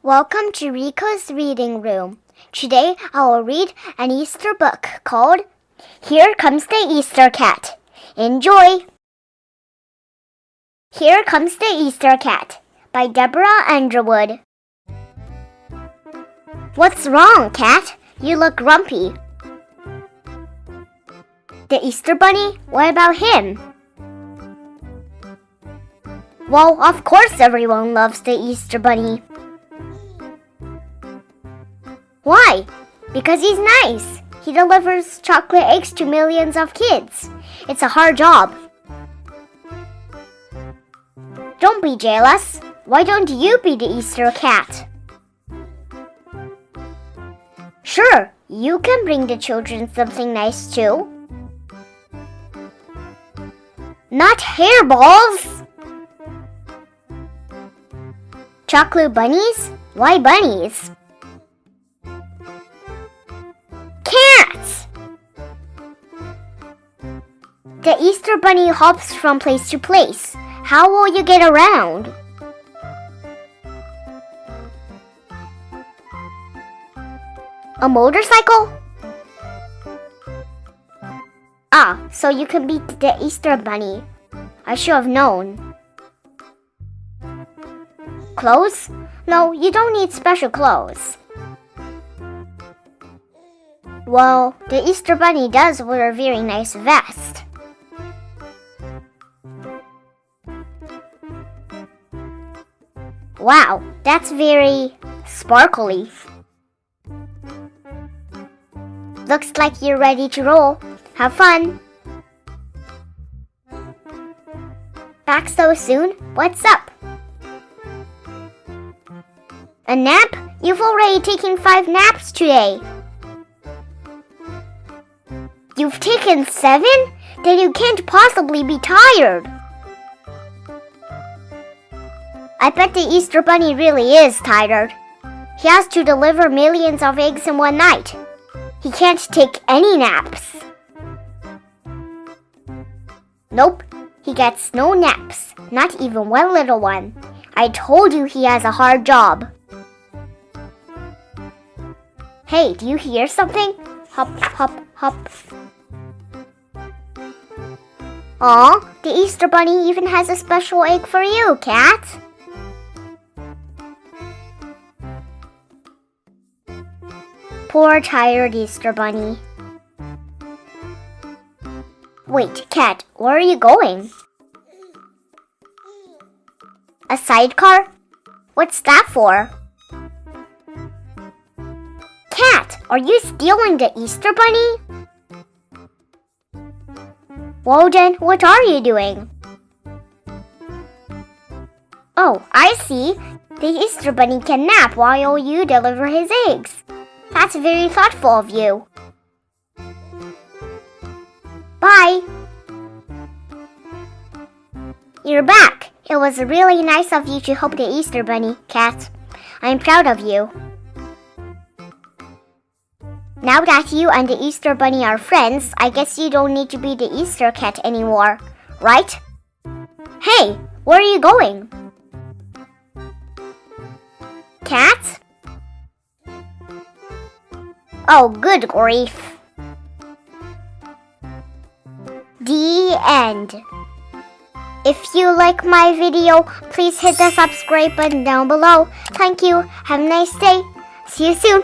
Welcome to Riko's Reading Room. Today I will read an Easter book called Here Comes the Easter Cat. Enjoy! Here Comes the Easter Cat by Deborah Underwood. What's wrong, Cat? You look grumpy. The Easter Bunny? What about him? Well, of course everyone loves the Easter Bunny. Why? Because he's nice. He delivers chocolate eggs to millions of kids. It's a hard job. Don't be jealous. Why don't you be the Easter cat? Sure, you can bring the children something nice too. Not hairballs! Chocolate bunnies? Why bunnies? Cats! The Easter Bunny hops from place to place. How will you get around? A motorcycle? Ah, so you can beat the Easter Bunny. I should have known. Clothes? No, you don't need special clothes. Well, the Easter Bunny does wear a very nice vest. Wow, that's very sparkly. Looks like you're ready to roll. Have fun! Back so soon? What's up? A nap? You've already taken 5 naps today. You've taken 7? Then you can't possibly be tired. I bet the Easter Bunny really is tired. He has to deliver millions of eggs in one night. He can't take any naps. Nope, he gets no naps, not even one little one. I told you he has a hard job. Hey, do you hear something? Hop, hop, hop. Aw, the Easter Bunny even has a special egg for you, Cat. Poor tired Easter Bunny. Wait, Cat, where are you going? A sidecar? What's that for? Cat, are you stealing the Easter Bunny? Well then, what are you doing? Oh, I see. The Easter Bunny can nap while you deliver his eggs. That's very thoughtful of you. Bye. You're back. It was really nice of you to help the Easter Bunny, Cat. I'm proud of you. Now that you and the Easter Bunny are friends, I guess you don't need to be the Easter cat anymore, right? Hey, where are you going? Cat? Oh, good grief. The end. If you like my video, please hit the subscribe button down below. Thank you. Have a nice day. See you soon.